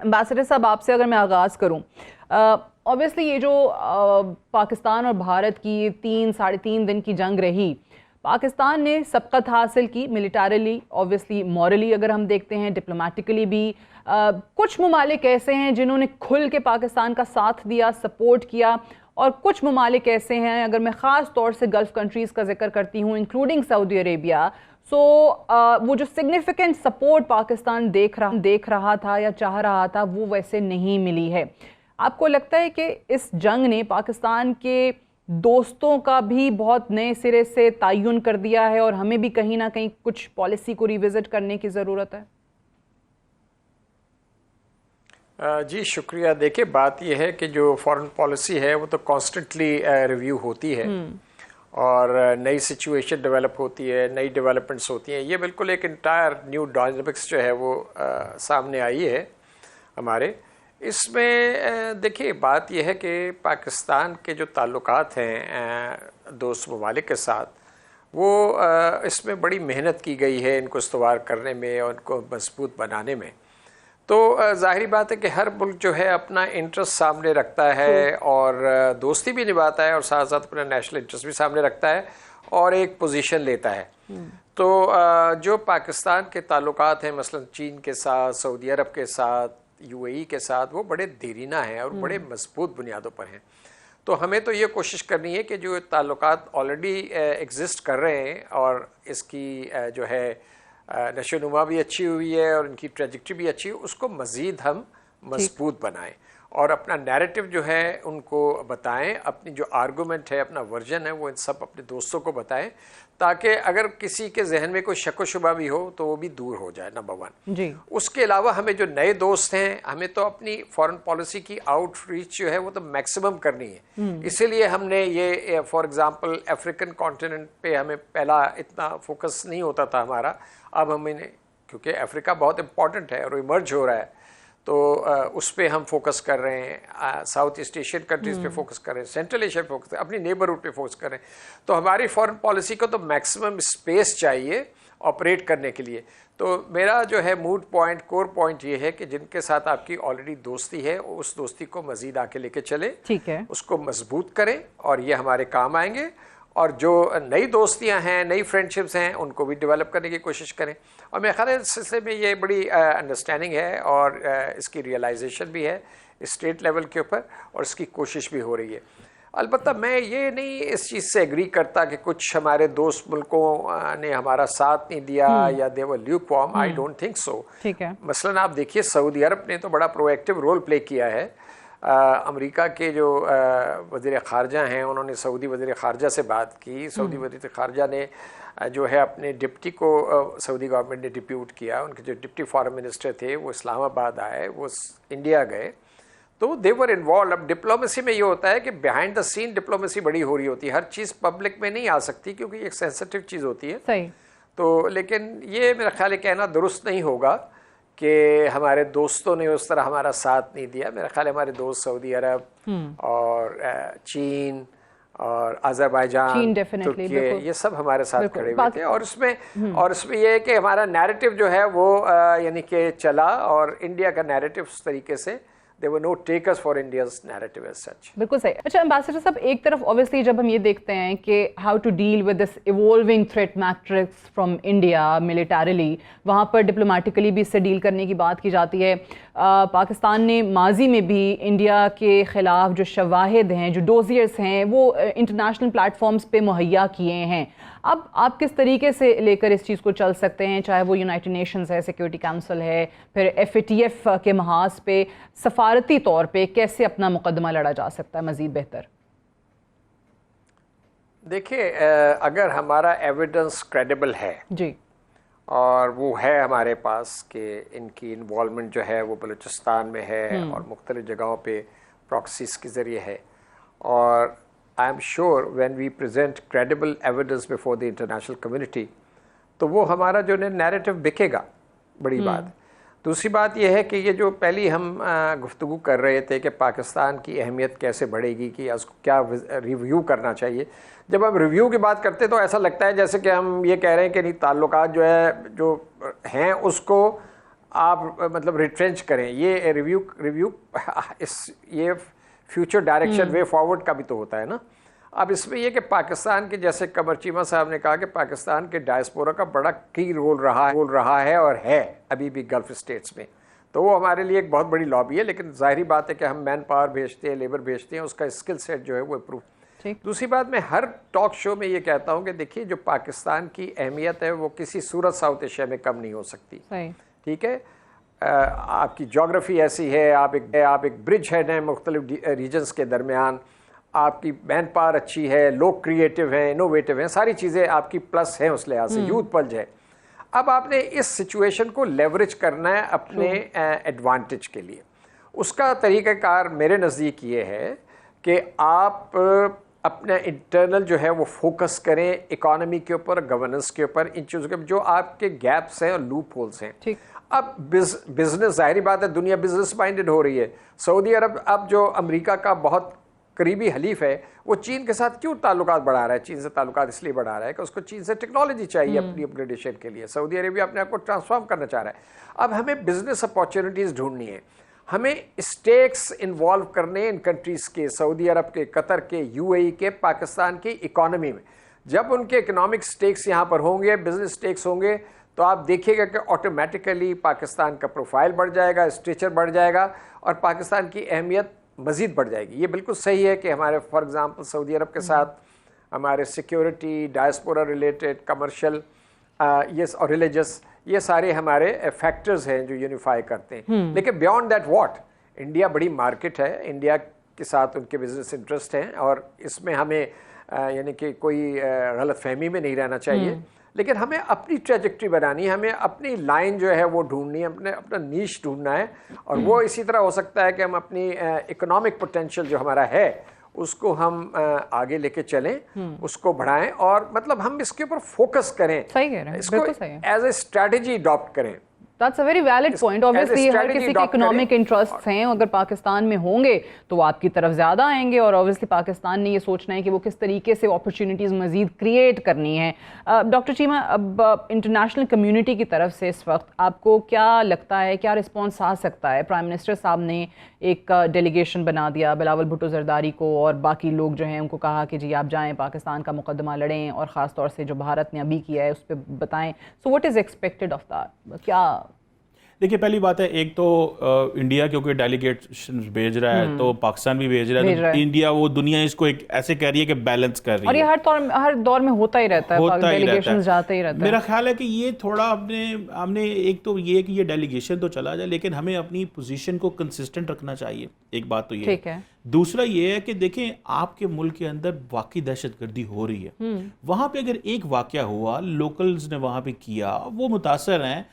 Ambassador साहब, आपसे अगर मैं आगाज़ करूं, ऑब्वियसली ये जो पाकिस्तान और भारत की 3-3.5 दिन की जंग रही, पाकिस्तान ने सबकत हासिल की मिलिटरीली, ऑब्वियसली मॉरली अगर हम देखते हैं, डिप्लोमेटिकली भी। कुछ ममालिक ऐसे हैं जिन्होंने खुल के पाकिस्तान का साथ दिया, सपोर्ट किया, और कुछ ममालिक ऐसे हैं, अगर मैं ख़ास तौर से गल्फ़ कंट्रीज़ का जिक्र करती हूँ इंक्लूडिंग सऊदी अरेबिया, वो जो सिग्निफिकेंट सपोर्ट पाकिस्तान देख रहा था या चाह रहा था, वो वैसे नहीं मिली है। आपको लगता है कि इस जंग ने पाकिस्तान के दोस्तों का भी बहुत नए सिरे से तयन कर दिया है और हमें भी कहीं ना कहीं कुछ पॉलिसी को रिविजिट करने की ज़रूरत है? जी शुक्रिया। देखिए, बात यह है कि जो फॉरेन पॉलिसी है वो तो कॉन्स्टेंटली रिव्यू होती है और नई सिचुएशन डेवलप होती है, नई डेवलपमेंट्स होती हैं। ये बिल्कुल एक इंटायर न्यू डायनामिक्स जो है वो सामने आई है हमारे इसमें। देखिए, बात यह है कि पाकिस्तान के जो ताल्लुकात हैं दोस्त ममालिक के साथ, वो इसमें बड़ी मेहनत की गई है इनको इस्तवार करने में और इनको मजबूत बनाने में। तो ज़ाहिरी बात है कि हर मुल्क जो है अपना इंटरेस्ट सामने रखता है और दोस्ती भी निभाता है और साथ साथ अपना नेशनल इंटरेस्ट भी सामने रखता है और एक पोजीशन लेता है। तो जो पाकिस्तान के ताल्लुकात हैं मसलन चीन के साथ, सऊदी अरब के साथ, यूएई के साथ, वो बड़े देरीना हैं और बड़े मजबूत बुनियादों पर हैं। तो हमें तो ये कोशिश करनी है कि जो ताल्लुकात ऑलरेडी एग्जिस्ट कर रहे हैं और इसकी जो है नशोनुमा भी अच्छी हुई है और इनकी ट्रेजेक्टरी भी अच्छी है, उसको मज़ीद हम मजबूत बनाएं और अपना नैरेटिव जो है उनको बताएं, अपनी जो आर्गूमेंट है, अपना वर्जन है, वो इन सब अपने दोस्तों को बताएं, ताकि अगर किसी के जहन में कोई शक व शुबा भी हो तो वो भी दूर हो जाए, नंबर 1 जी। उसके अलावा हमें जो नए दोस्त हैं, हमें तो अपनी फॉरेन पॉलिसी की आउटरीच जो है वो तो मैक्सिमम करनी है। इसीलिए हमने ये फॉर एग्जांपल अफ्रीकन कॉन्टिनेंट पे हमें पहला इतना फोकस नहीं होता था हमारा, अब हमें, क्योंकि अफ्रीका बहुत इंपॉर्टेंट है और इमर्ज हो रहा है, तो उस पर हम फोकस कर रहे हैं, साउथ ईस्ट एशियन कंट्रीज़ पे फोकस कर रहे हैं, सेंट्रल एशिया पे फोकस कर रहे हैं, अपनी नेबरहुड पे फोकस कर रहे हैं। तो हमारी फॉरेन पॉलिसी को तो मैक्सिमम स्पेस चाहिए ऑपरेट करने के लिए। तो मेरा जो है मूड पॉइंट, कोर पॉइंट ये है कि जिनके साथ आपकी ऑलरेडी दोस्ती है उस दोस्ती को मज़ीद आके लेके चले, ठीक है, उसको मजबूत करें और ये हमारे काम आएंगे। और जो नई दोस्तियां हैं, नई फ्रेंडशिप्स हैं, उनको भी डेवलप करने की कोशिश करें। और मेरे ख्याल इस सिलसिले में ये बड़ी अंडरस्टैंडिंग है और इसकी रियलाइजेशन भी है स्टेट लेवल के ऊपर और इसकी कोशिश भी हो रही है। अलबत्ता मैं ये नहीं इस चीज़ से एग्री करता कि कुछ हमारे दोस्त मुल्कों ने हमारा साथ नहीं दिया या they were lukewarm. I don't think so. ठीक है, मसलन आप देखिए सऊदी अरब ने तो बड़ा प्रोएक्टिव रोल प्ले किया है। अमेरिका के जो वज़ीर ख़ारजा हैं, उन्होंने सऊदी वज़ीर ख़ारजा से बात की। सऊदी वज़ीर ख़ारजा ने जो है अपने डिप्टी को सऊदी गवर्नमेंट ने डिप्यूट किया। उनके जो डिप्टी फॉरेन मिनिस्टर थे वो इस्लामाबाद आए, वो इंडिया गए, तो दे वर इन्वॉल्व। अब डिप्लोमेसी में ये होता है कि बिहाइंड द सीन डिप्लोमेसी बड़ी हो रही होती है, हर चीज़ पब्लिक में नहीं आ सकती क्योंकि एक सेंसिटिव चीज़ होती है। सही। तो लेकिन ये मेरा ख्याल है कहना दुरुस्त नहीं होगा कि हमारे दोस्तों ने उस तरह हमारा साथ नहीं दिया। मेरा ख्याल है हमारे दोस्त सऊदी अरब और चीन और अज़रबैजान, तुर्की, ये सब हमारे साथ खड़े हुए थे। और उसमें ये है कि हमारा नैरेटिव जो है वो यानी कि चला और इंडिया का नैरेटिव उस तरीके से There were no takers for India's narrative as such. बिल्कुल सही। अच्छा एम्बेसडर साहब, एक तरफ ऑब्वियसली जब हम ये देखते हैं कि how to deal with this evolving threat matrix from India militarily, वहाँ पर डिप्लोमेटिकली भी इससे डील करने की बात की जाती है। पाकिस्तान ने माजी में भी इंडिया के ख़िलाफ़ जो शवाहिद हैं, जो डोजियर्स हैं, वो इंटरनेशनल प्लेटफॉर्म्स पे मुहैया किए हैं। अब आप किस तरीके से लेकर इस चीज़ को चल सकते हैं, चाहे वो यूनाइटेड नेशंस है, सिक्योरिटी काउंसिल है, फिर FATF के महाज पे सफारती तौर पे कैसे अपना मुकदमा लड़ा जा सकता है मज़ीद बेहतर? देखिए, अगर हमारा एविडेंस क्रेडिबल है जी और वो है हमारे पास कि इनकी इन्वॉल्वमेंट जो है वो बलूचिस्तान में है और मुख्तलिफ जगहों पे प्रॉक्सीज के ज़रिए है, और I am sure when we present credible evidence before the international community, तो वो हमारा जो नैरेटिव बिकेगा, बड़ी बात। दूसरी बात यह है कि ये जो पहली हम गुफ्तगू कर रहे थे कि पाकिस्तान की अहमियत कैसे बढ़ेगी, कि उसको क्या रिव्यू करना चाहिए। जब हम रिव्यू की बात करते तो ऐसा लगता है जैसे कि हम ये कह रहे हैं कि नहीं, ताल्लुकात जो है जो हैं उसको आप मतलब रिट्रेंच करें, ये रिव्यू ये फ्यूचर डायरेक्शन वे फॉरवर्ड का भी तो होता है ना। अब इसमें ये कि पाकिस्तान के, जैसे कमर चीमा साहब ने कहा कि पाकिस्तान के डायस्पोरा का बड़ा की रोल रहा है और है अभी भी गल्फ स्टेट्स में, तो वो हमारे लिए एक बहुत बड़ी लॉबी है। लेकिन जाहिर बात है कि हम मैन पावर भेजते हैं, लेबर भेजते हैं, उसका स्किल सेट जो है वो इम्प्रूव। दूसरी बात, मैं हर टॉक शो में ये कहता हूँ कि देखिए, जो पाकिस्तान की अहमियत है वो किसी सूरत साउथ एशिया में कम नहीं हो सकती। ठीक है, आपकी जोग्राफी ऐसी है, आप एक ब्रिज हेड हैं मुख्तलिफ रीजन्स के दरमियान, आपकी मैन पावर अच्छी है, लोग क्रिएटिव हैं, इनोवेटिव हैं, सारी चीज़ें आपकी प्लस हैं उस लिहाज से, यूथ पल्ज है। अब आपने इस सिचुएशन को लेवरेज करना है अपने एडवांटेज के लिए। उसका तरीक़ाकार मेरे नज़दीक ये है कि आप अपना इंटरनल जो है वो फोकस करें इकोनॉमी के ऊपर, गवर्नेंस के ऊपर, इन चीज़ों के जो आपके गैप्स हैं और लूप होल्स हैं। अब बिजनेस, जाहिर बात है दुनिया बिजनेस माइंडेड हो रही है। सऊदी अरब अब जो अमेरिका का बहुत करीबी हलीफ है, वो चीन के साथ क्यों ताल्लुकात बढ़ा रहा है? चीन से ताल्लुकात इसलिए बढ़ा रहा है कि उसको चीन से टेक्नोलॉजी चाहिए अपनी अपग्रेडेशन के लिए। सऊदी अरेबिया अपने आप को ट्रांसफॉर्म करना चाह रहा है। अब हमें बिजनेस अपॉर्चुनिटीज़ ढूंढनी है, हमें स्टेक्स इन्वॉल्व करने इन कंट्रीज़ के, सऊदी अरब के, कतर के, यूएई के, पाकिस्तान की इकॉनमी में। जब उनके इकोनॉमिक स्टेक्स यहाँ पर होंगे, बिजनेस स्टेक्स होंगे, तो आप देखिएगा कि ऑटोमेटिकली पाकिस्तान का प्रोफाइल बढ़ जाएगा, स्ट्रेचर बढ़ जाएगा और पाकिस्तान की अहमियत मज़ीद बढ़ जाएगी। ये बिल्कुल सही है कि हमारे फॉर एग्ज़ाम्पल सऊदी अरब के साथ हमारे सिक्योरिटी, डायस्पोरा रिलेटेड, कमर्शियल ये और रिलीजियस, ये सारे हमारे फैक्टर्स हैं जो यूनिफाई करते हैं। लेकिन बियॉन्ड दैट व्हाट, इंडिया बड़ी मार्केट है, इंडिया के साथ उनके बिजनेस इंटरेस्ट हैं और इसमें हमें यानी कि कोई गलत फहमी में नहीं रहना चाहिए। लेकिन हमें अपनी ट्रैजेक्टरी बनानी है, हमें अपनी लाइन जो है वो ढूंढनी है, अपना नीश ढूंढना है। और वो इसी तरह हो सकता है कि हम अपनी इकोनॉमिक पोटेंशियल जो हमारा है उसको हम आगे लेके चलें, उसको बढ़ाएं और मतलब हम इसके ऊपर फोकस करें। सही कह रहे हैं, इसको एज ए स्ट्रैटेजी अडॉप्ट करें। That's a very valid point. Obviously, हर किसी के इकोनॉमिक इंटरेस्ट हैं, अगर पाकिस्तान में होंगे तो वो आपकी तरफ ज़्यादा आएंगे और ऑब्वियसली पाकिस्तान ने ये सोचना है कि वो किस तरीके से अपॉर्चुनिटीज़ मज़ीद क्रिएट करनी है। डॉक्टर चीमा, अब इंटरनेशनल कम्युनिटी की तरफ से इस वक्त आपको क्या लगता है, क्या रिस्पॉन्स आ सकता है? प्राइम मिनिस्टर साहब ने एक डेलीगेशन बना दिया, बिलावल भुट्टो जरदारी को और बाकी लोग जो हैं उनको कहा कि जी आप जाएँ पाकिस्तान का मुकदमा लड़ें और ख़ास तौर से जो भारत ने अभी किया है उस पर बताएँ। So what is expected of that? क्या देखिए, पहली बात है, एक तो इंडिया क्योंकि डेलीगेशन भेज रहा है तो पाकिस्तान भी भेज रहा है, तो इंडिया, वो दुनिया इसको एक ऐसे कह रही है कि बैलेंस कर रही है। और ये हर दौर में होता ही रहता है, डेलीगेशन जाते ही रहता है। मेरा ख्याल है कि ये थोड़ा हमने एक तो ये कि ये डेलीगेशन तो चला जाए, लेकिन हमें अपनी पोजीशन को कंसिस्टेंट रखना चाहिए। एक बात तो ये ठीक है। दूसरा ये है कि देखें, आपके मुल्क के अंदर वाकई दहशतगर्दी हो रही है, वहां पे अगर एक वाकया हुआ, लोकल्स ने वहां पे किया, वो मुतासर हैं,